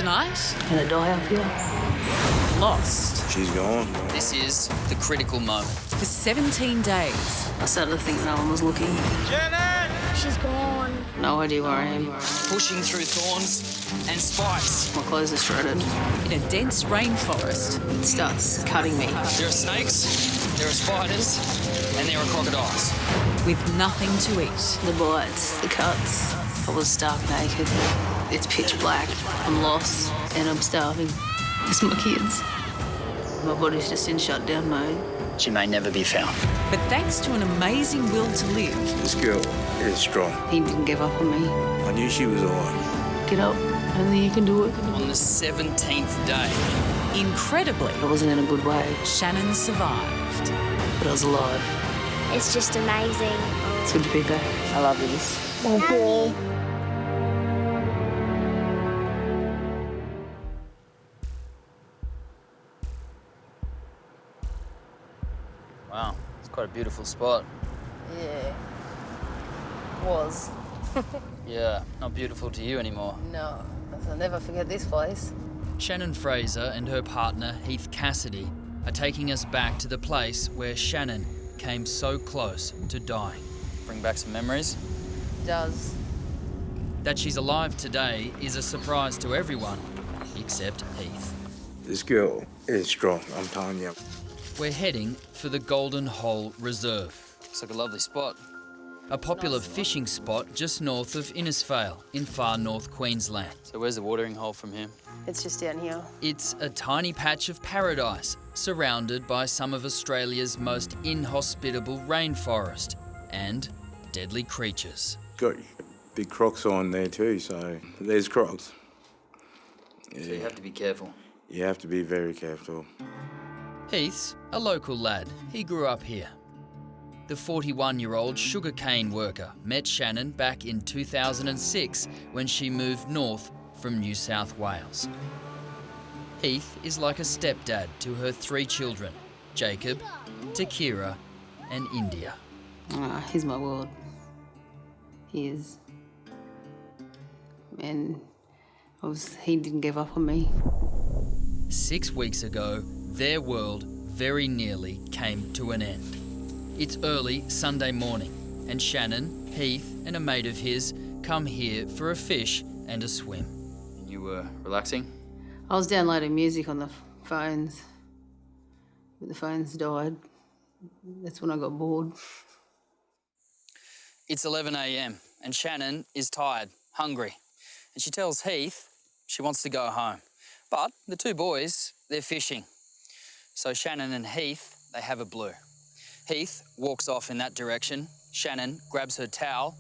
Tonight, Gonna die up here. lost She's gone. This is the critical moment. for 17 days. I started to think no one was looking. Shannon! She's gone. No idea where I am. Pushing through thorns and spikes. My clothes are shredded. In a dense rainforest, It starts cutting me. There are snakes, there are spiders, and there are crocodiles. with nothing to eat. The bites, the cuts. I was stark naked. It's pitch black. I'm lost and I'm starving. It's my kids. My body's just in shutdown mode. She may never be found. But thanks to an amazing will to live, This girl is strong. He didn't give up on me. I knew she was all right. Get up. Only you can do it. On the 17th day, incredibly, I wasn't in a good way, Shannon survived. but I was alive. It's just amazing. It's good to be back. I love this. Mommy. wow, it's quite a beautiful spot. Yeah. Was. Yeah, not beautiful to you anymore. No. I'll never forget this place. Shannon Fraser and her partner Heath Cassidy are taking us back to the place where Shannon came so close to dying. Bring back some memories. Does. That she's alive today is a surprise to everyone except Heath. This girl is strong, I'm telling you. We're heading for the Golden Hole Reserve. Looks like a lovely spot. A popular fishing spot just north of Innisfail in far north Queensland. So where's the watering hole from here? It's just down here. It's a tiny patch of paradise surrounded by some of Australia's most inhospitable rainforest and deadly creatures. Got big crocs on there too, so there's crocs. So you have to be careful. You have to be very careful. Heath's a local lad. He grew up here. The 41-year-old sugarcane worker met Shannon back in 2006 when she moved north from New South Wales. Heath is like a stepdad to her 3 children, Jacob, Takira and India. He's my world. He is. And he didn't give up on me. 6 weeks ago, their world very nearly came to an end. It's early Sunday morning, and Shannon, Heath, and a mate of his come here for a fish and a swim. And you were relaxing? I was downloading music on the phones, but the phones died. That's when I got bored. It's 11 a.m, and Shannon is tired, hungry, and she tells Heath she wants to go home. But the 2 boys, they're fishing. So Shannon and Heath, they have a blue. Heath walks off in that direction. Shannon grabs her towel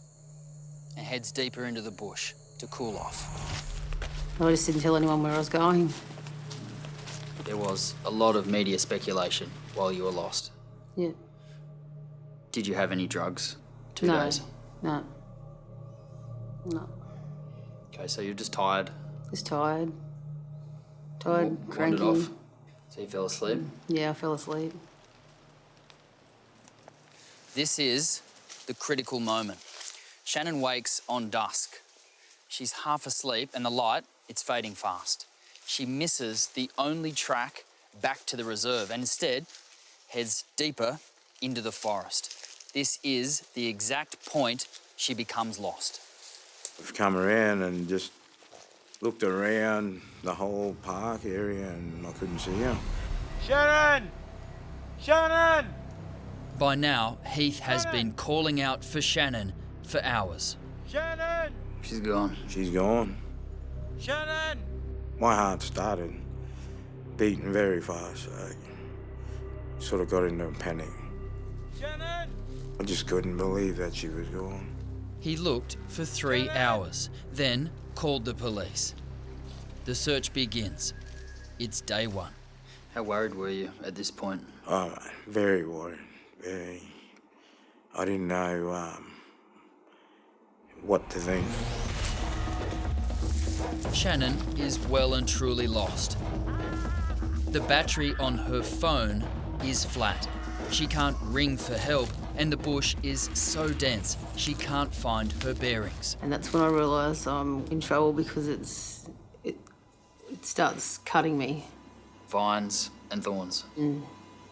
and heads deeper into the bush to cool off. I just didn't tell anyone where I was going. There was a lot of media speculation while you were lost. Yeah. Did you have any drugs? 2 No. days? No. Okay, so you're just tired. Just tired. Tired, Wandered cranky. off. So you fell asleep? Yeah, I fell asleep. This is the critical moment. Shannon wakes on dusk. She's half asleep and the light, it's fading fast. She misses the only track back to the reserve and instead heads deeper into the forest. This is the exact point she becomes lost. We've come around and just looked around the whole park area and I couldn't see her. Shannon! Shannon! By now, Heath has been calling out for Shannon for hours. Shannon! She's gone. She's gone. Shannon! My heart started beating very fast. I sort of got into a panic. Shannon! I just couldn't believe that she was gone. He looked for 3 hours, then called the police. The search begins. It's day 1. How worried were you at this point? Oh, very worried. Very. I didn't know what to think. Shannon is well and truly lost. The battery on her phone is flat. She can't ring for help, and the bush is so dense she can't find her bearings. And that's when I realised I'm in trouble because starts cutting me. Vines and thorns.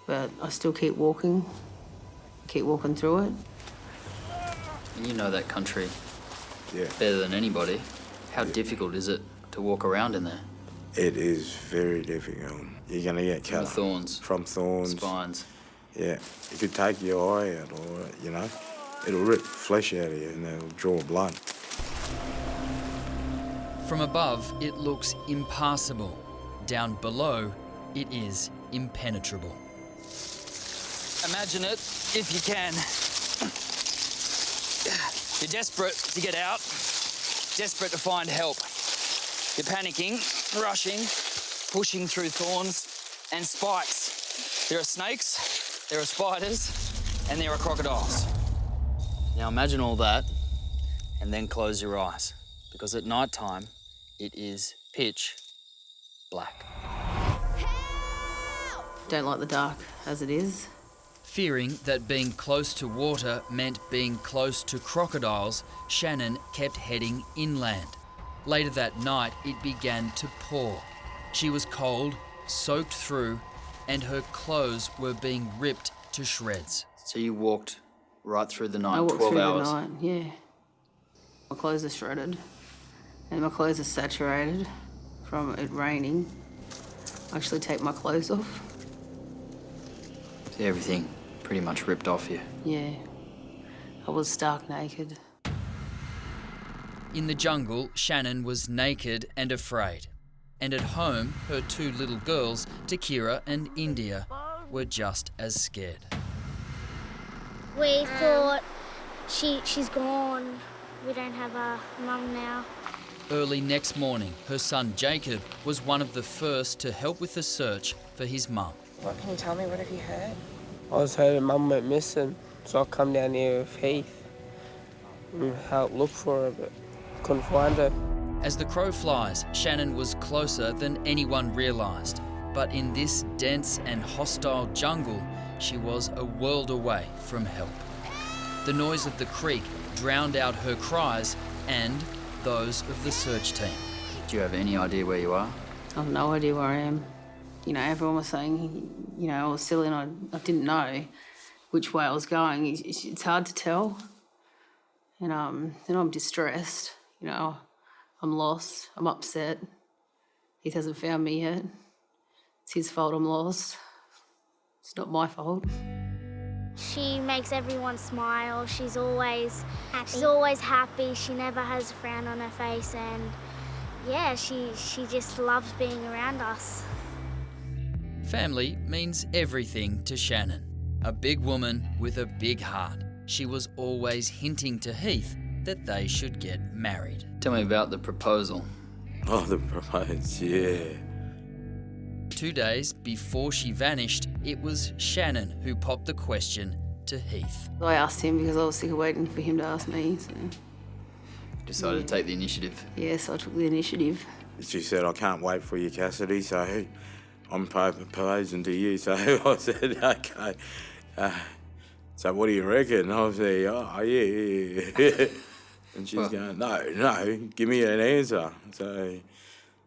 But I still keep walking through it. And you know that country Yeah. better than anybody. How difficult is it to walk around in there? It is very difficult. You're going to get cut. From thorns. From thorns. Spines. Yeah. It could take your eye out or, it'll rip flesh out of you and it'll draw blood. From above, it looks impassable. Down below, it is impenetrable. Imagine it, if you can. You're desperate to get out, desperate to find help. You're panicking, rushing, pushing through thorns and spikes. There are snakes, there are spiders, and there are crocodiles. Now imagine all that, and then close your eyes, because at night time, it is pitch black. Don't like the dark as it is. Fearing that being close to water meant being close to crocodiles, Shannon kept heading inland. Later that night, it began to pour. She was cold, soaked through, and her clothes were being ripped to shreds. So you walked right through the night, I walked 12 through hours? the night, yeah. My clothes are shredded and my clothes are saturated from it raining. I actually take my clothes off. So everything pretty much ripped off you. Yeah. I was stark naked. In the jungle, Shannon was naked and afraid. And at home, her two little girls, Takira and India, were just as scared. We thought she's gone. We don't have a mum now. Early next morning, her son Jacob was one of the first to help with the search for his mum. What can you tell me? What have you heard? I was heard Mum went missing, so I come down here with Heath and help look for her, but couldn't find her. As the crow flies, Shannon was closer than anyone realised. But in this dense and hostile jungle, she was a world away from help. The noise of the creek drowned out her cries and those of the search team. Do you have any idea where you are? I have no idea where I am. Everyone was saying, I was silly and I didn't know which way I was going. It's hard to tell. And then I'm distressed, I'm lost, I'm upset. He hasn't found me yet. It's his fault I'm lost. It's not my fault. She makes everyone smile. She's always happy. She never has a frown on her face, and yeah, she just loves being around us. Family means everything to Shannon. A big woman with a big heart. She was always hinting to Heath that they should get married. Tell me about the proposal. Oh, the proposal, yeah. 2 days before she vanished, it was Shannon who popped the question to Heath. I asked him because I was sick of waiting for him to ask me. So. Decided to take the initiative. Yes, I took the initiative. She said, I can't wait for you, Cassidy, so I'm proposing to you. So I said, okay. So what do you reckon? I was there, oh, yeah. And she's going, no, give me an answer. So,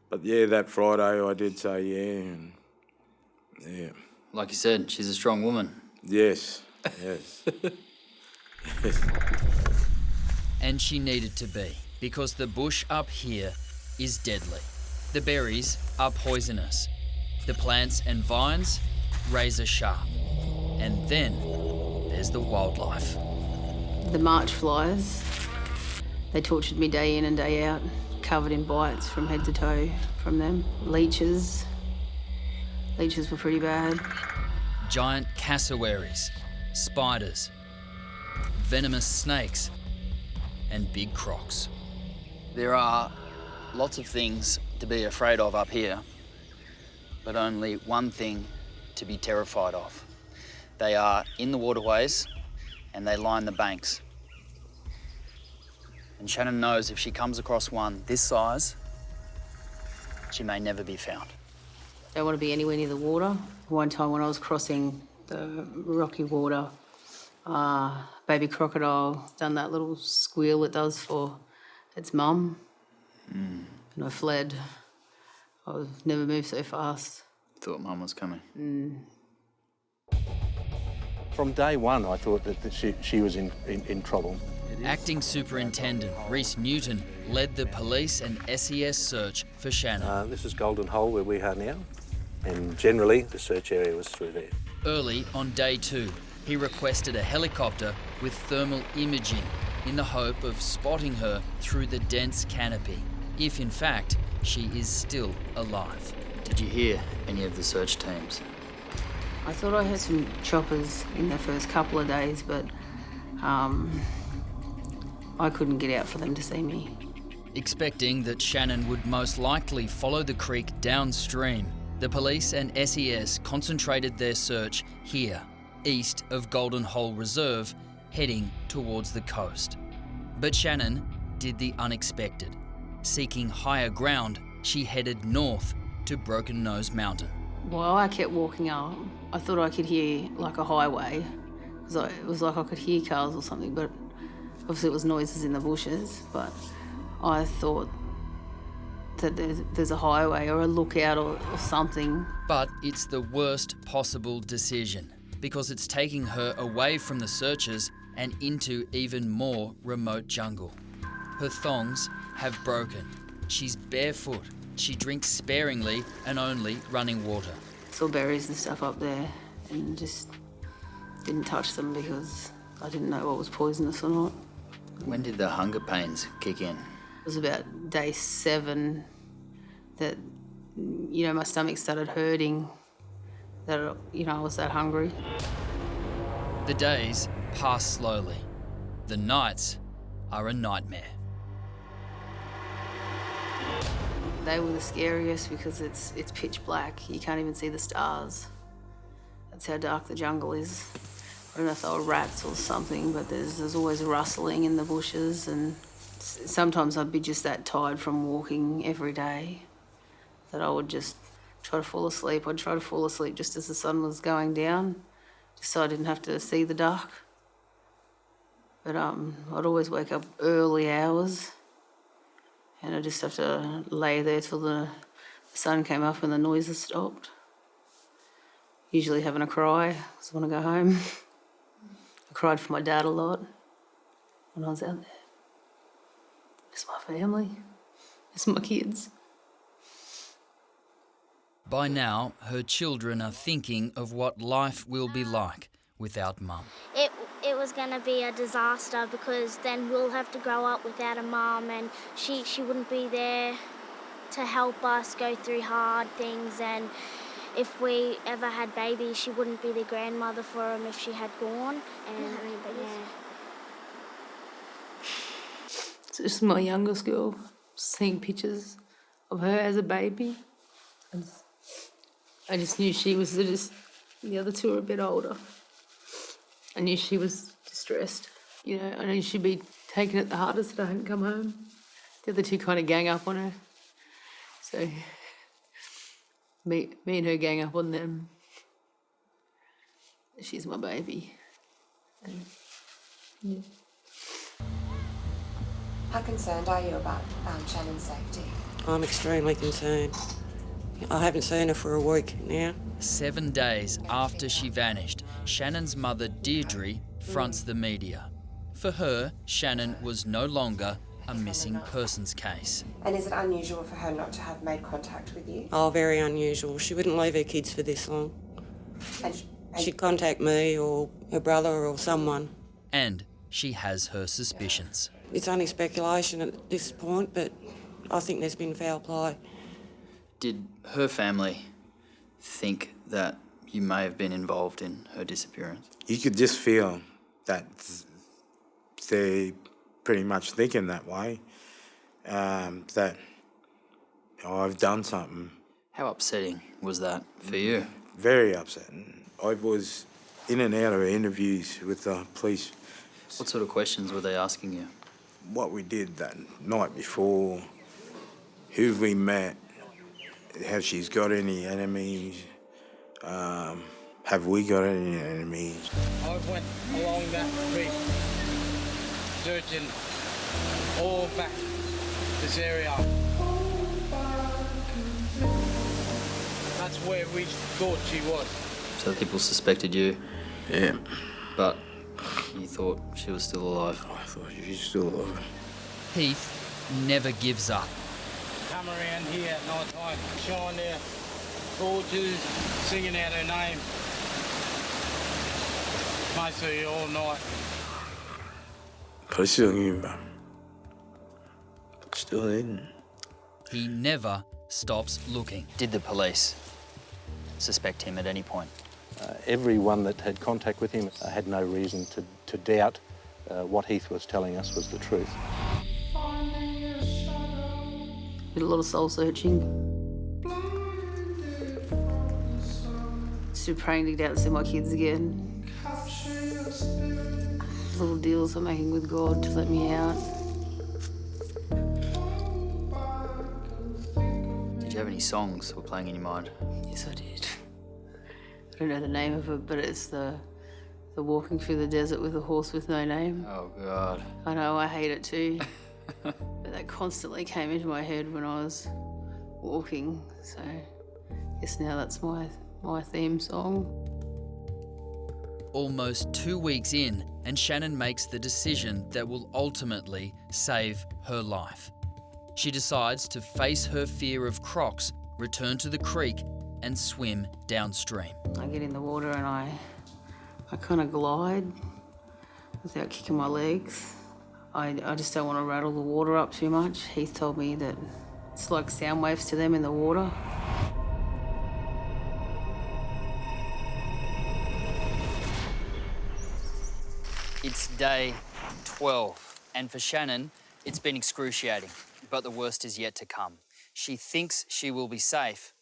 but yeah, that Friday I did say yeah, and yeah. Like you said, she's a strong woman. Yes. And she needed to be, because the bush up here is deadly. The berries are poisonous. The plants and vines, razor sharp. And then there's the wildlife. The March flies, they tortured me day in and day out, covered in bites from head to toe from them. Leeches were pretty bad. Giant cassowaries, spiders, venomous snakes, and big crocs. There are lots of things to be afraid of up here, but only one thing to be terrified of. They are in the waterways and they line the banks. And Shannon knows if she comes across one this size, she may never be found. Don't want to be anywhere near the water. One time when I was crossing the rocky water, baby crocodile done that little squeal it does for its mum. And I fled. I've never moved so fast. Thought Mum was coming. From day one, I thought that she was in trouble. Acting Superintendent Rhys Newton led the police and SES search for Shannon. This is Golden Hole where we are now, and generally the search area was through there. Early on day 2, he requested a helicopter with thermal imaging in the hope of spotting her through the dense canopy, if in fact she is still alive. Did you hear any of the search teams? I thought I heard some choppers in the first couple of days, but I couldn't get out for them to see me. Expecting that Shannon would most likely follow the creek downstream, the police and SES concentrated their search here, east of Golden Hole Reserve, heading towards the coast. But Shannon did the unexpected. Seeking higher ground, she headed north to Broken Nose Mountain. Well, I kept walking up. I thought I could hear like a highway. It was like I could hear cars or something, but obviously it was noises in the bushes. But I thought that there's a highway or a lookout or something. But it's the worst possible decision because it's taking her away from the searchers and into even more remote jungle. Her thongs have broken. She's barefoot. She drinks sparingly and only running water. Saw berries and stuff up there and just didn't touch them because I didn't know what was poisonous or not. When did the hunger pains kick in? It was about day 7 that, my stomach started hurting, that, I was that hungry. The days pass slowly. The nights are a nightmare. They were the scariest because it's pitch black. You can't even see the stars. That's how dark the jungle is. I don't know if they were rats or something, but there's always rustling in the bushes, and sometimes I'd be just that tired from walking every day that I would just try to fall asleep. I'd try to fall asleep just as the sun was going down, just so I didn't have to see the dark. But I'd always wake up early hours, and I just have to lay there till the sun came up and the noises stopped. Usually having a cry because I want to go home. I cried for my dad a lot when I was out there. Miss my family, miss my kids. By now, her children are thinking of what life will be like without Mum. It was going to be a disaster because then we'll have to grow up without a mum, and she wouldn't be there to help us go through hard things, and if we ever had babies, she wouldn't be the grandmother for them if she had gone. And So this is my youngest girl, seeing pictures of her as a baby. I just knew she was the other two are a bit older. I knew she was distressed. I knew she'd be taking it the hardest that I hadn't come home. The other two kind of gang up on her. So me and her gang up on them. She's my baby. And, yeah. How concerned are you about Shannon's safety? I'm extremely concerned. I haven't seen her for a week now. 7 days after she vanished, Shannon's mother, Deirdre, fronts the media. For her, Shannon was no longer a missing persons case. And is it unusual for her not to have made contact with you? Oh, very unusual. She wouldn't leave her kids for this long. She'd contact me or her brother or someone. And she has her suspicions. It's only speculation at this point, but I think there's been foul play. Did her family think that you may have been involved in her disappearance? You could just feel that they pretty much thinking that way, that I've done something. How upsetting was that for you? Very upsetting. I was in and out of interviews with the police. What sort of questions were they asking you? What we did that night before, who we met, have she's got any enemies, have we got any enemies? I went along that creek, searching all back this area. That's where we thought she was. So people suspected you, Yeah. but you thought she was still alive. I thought she was still alive. Heath never gives up. Come around here at night time, shine their torches, singing out her name. Mostly all night. But I still knew him. Still didn't. He never stops looking. Did the police suspect him at any point? Everyone that had contact with him had no reason to doubt what Heath was telling us was the truth. Did a lot of soul searching. Still praying to get out and see my kids again. Little deals I'm making with God to let me out. Did you have any songs that were playing in your mind? Yes, I did. I don't know the name of it, but it's the walking through the desert with a horse with no name. Oh, God. I know, I hate it too. But that constantly came into my head when I was walking, so I guess now that's my theme song. Almost 2 weeks in, and Shannon makes the decision that will ultimately save her life. She decides to face her fear of crocs, return to the creek, and swim downstream. I get in the water and I kind of glide without kicking my legs. I just don't want to rattle the water up too much. Heath told me that it's like sound waves to them in the water. It's day 12, and for Shannon, it's been excruciating, but the worst is yet to come. She thinks she will be safe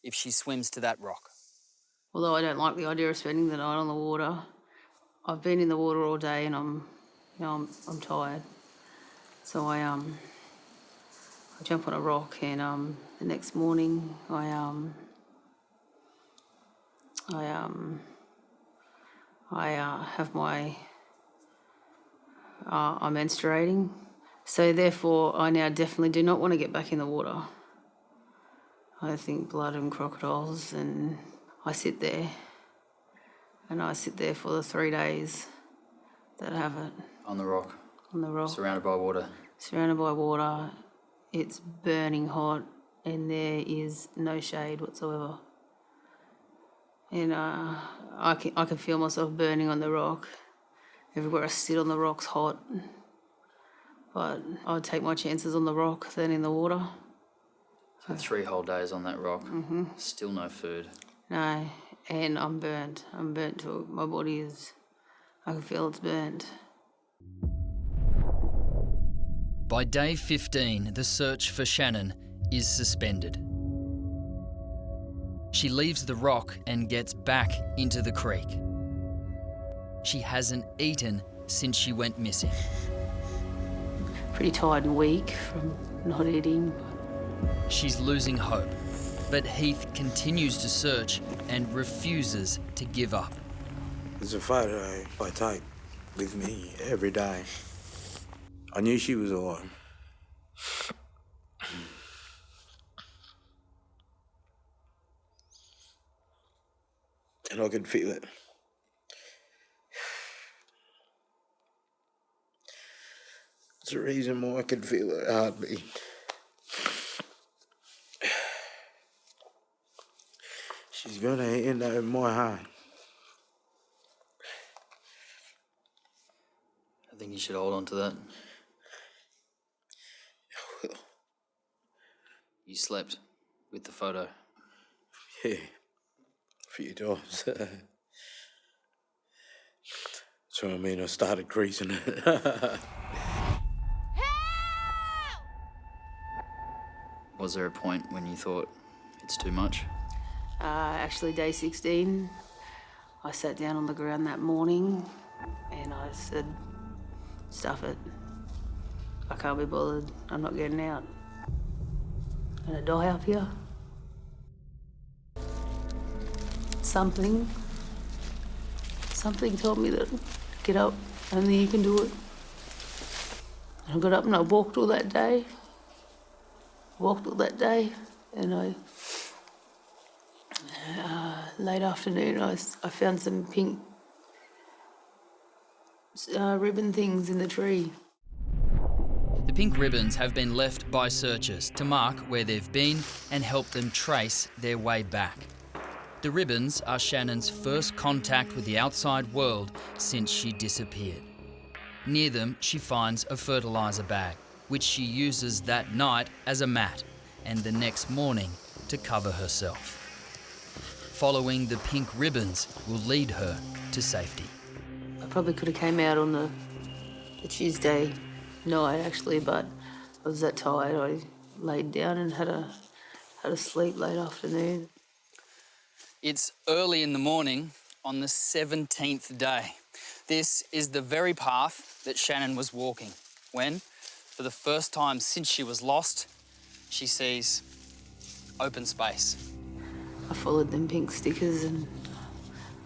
if she swims to that rock. Although I don't like the idea of spending the night on the water, I've been in the water all day and I'm tired. So I jump on a rock and the next morning I have my I'm menstruating, so therefore I now definitely do not want to get back in the water. I think blood and crocodiles, and I sit there for the 3 days that I have it. On the rock? On the rock. Surrounded by water? Surrounded by water. It's burning hot and there is no shade whatsoever. And I can feel myself burning on the rock. Everywhere I sit on the rock's hot. But I would take my chances on the rock than in the water. So 3 whole days on that rock, still no food. No, and I'm burnt. I'm burnt to my body is, I can feel it's burnt. By day 15, the search for Shannon is suspended. She leaves the rock and gets back into the creek. She hasn't eaten since she went missing. Pretty tired and weak from not eating. She's losing hope, but Heath continues to search and refuses to give up. It's a photo I take with me every day. I knew she was alive. And I could feel it. It's the reason why I could feel her heartbeat. She's gonna end up in my heart. I think you should hold on to that. I will. You slept with the photo. Yeah, a few times. So I mean, I started creasing it. Was there a point when you thought it's too much? Actually, day 16, I sat down on the ground that morning and I said, stuff it. I can't be bothered. I'm not getting out. I'm gonna die up here. Something told me that, get up, only you can do it. And I got up and I walked all that day. And Late afternoon, I found some pink ribbon things in the tree. The pink ribbons have been left by searchers to mark where they've been and help them trace their way back. The ribbons are Shannon's first contact with the outside world since she disappeared. Near them, she finds a fertiliser bag, which she uses that night as a mat and the next morning to cover herself. Following the pink ribbons will lead her to safety. I probably could have came out on the Tuesday night actually, but I was that tired I laid down and had a sleep late afternoon. It's early in the morning on the 17th day. This is the very path that Shannon was walking when, for the first time since she was lost, she sees open space. I followed them pink stickers and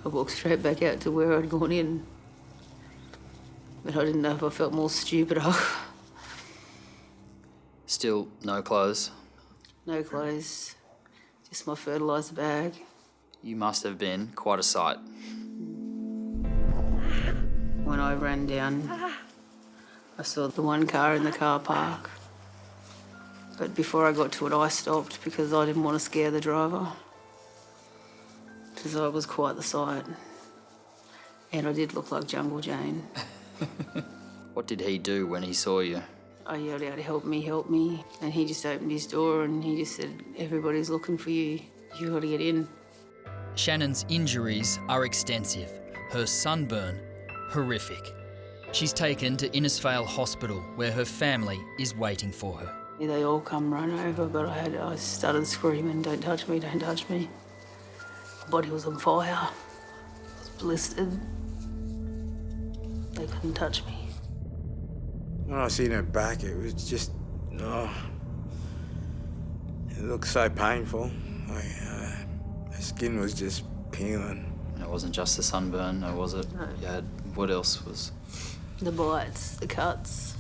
I walked straight back out to where I'd gone in. But I didn't know if I felt more stupid. Still no clothes. No clothes, just my fertiliser bag. You must have been quite a sight. When I ran down, I saw the one car in the car park. But before I got to it, I stopped because I didn't want to scare the driver. Because I was quite the sight. And I did look like Jungle Jane. What did he do when he saw you? I yelled out, help me, help me. And he just opened his door and he just said, everybody's looking for you. You got to get in. Shannon's injuries are extensive. Her sunburn, horrific. She's taken to Innisfail Hospital where her family is waiting for her. They all come run over, but I started screaming, don't touch me, don't touch me. My body was on fire. I was blistered. They couldn't touch me. When I seen her back, it was just, it looked so painful. Her skin was just peeling. And it wasn't just the sunburn, or was it? No. You had, what else was? The bites, the cuts.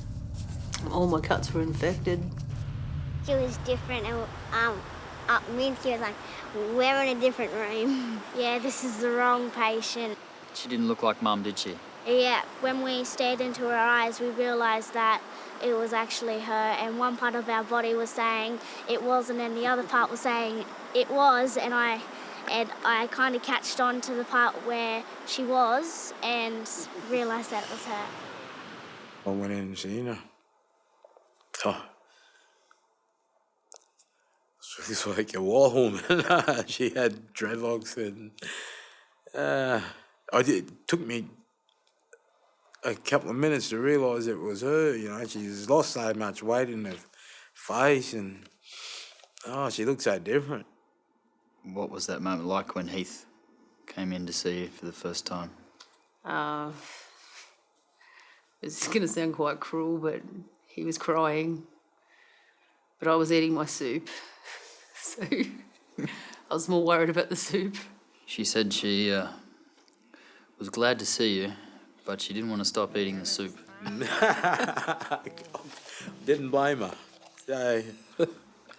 All my cuts were infected. She was different, and me and she was like, we're in a different room. Yeah, this is the wrong patient. She didn't look like Mum, did she? Yeah, when we stared into her eyes, we realised that it was actually her, and one part of our body was saying it wasn't, and the other part was saying it was, and I kind of catched on to the part where she was and realised that it was her. I went in and seen her. She was like a war woman. She had dreadlocks and it took me a couple of minutes to realise it was her, you know. She's lost so much weight in her face and, she looked so different. What was that moment like when Heath came in to see you for the first time? It's going to sound quite cruel, but he was crying. But I was eating my soup, so I was more worried about the soup. She said she was glad to see you, but she didn't want to stop eating the soup. Didn't blame her. So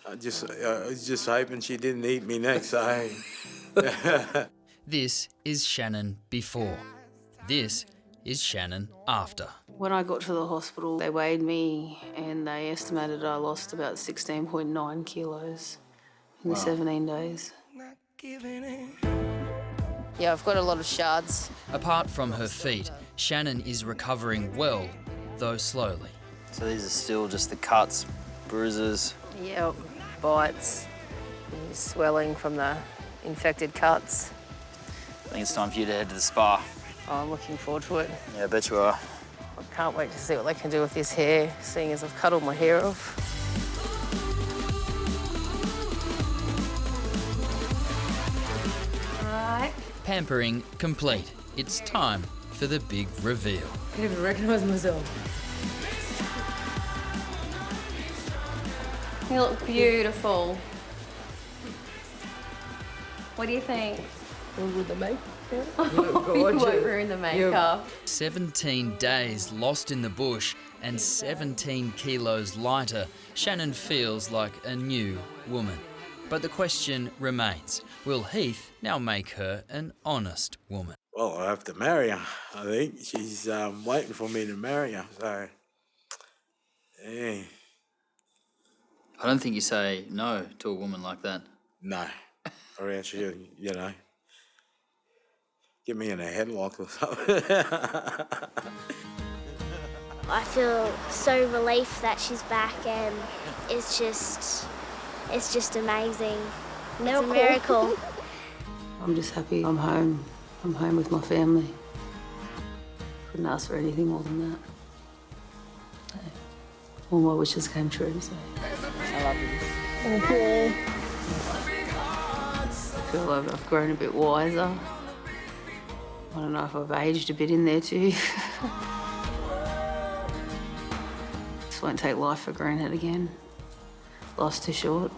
I was just hoping she didn't eat me next. So. This is Shannon before. This is Shannon after. When I got to the hospital, they weighed me and they estimated I lost about 16.9 kilos in the 17 days. Yeah, I've got a lot of shards. Apart from her feet, Shannon is recovering well, though slowly. So these are still just the cuts, bruises? Yeah, bites, swelling from the infected cuts. I think it's time for you to head to the spa. Oh, I'm looking forward to it. Yeah, I bet you are. I can't wait to see what they can do with this hair, seeing as I've cut all my hair off. Right. Pampering complete. It's time for the big reveal. I can't even recognise myself. You look beautiful. What do you think? With the makeup. You weren't wearing the makeup. 17 days lost in the bush and 17 kilos lighter, Shannon feels like a new woman. But the question remains, will Heath now make her an honest woman? Well, I have to marry her, I think. She's waiting for me to marry her, so... Yeah. I don't think you say no to a woman like that. No. Or else she'll, you know, get me in a headlock or something. I feel so relieved that she's back, and it's just amazing. It's a miracle. I'm just happy I'm home. I'm home with my family. Couldn't ask for anything more than that. So, all my wishes came true, so I love you. Thank you. I feel like I've grown a bit wiser. I don't know if I've aged a bit in there too. Just won't take life for granted again. Life's too short.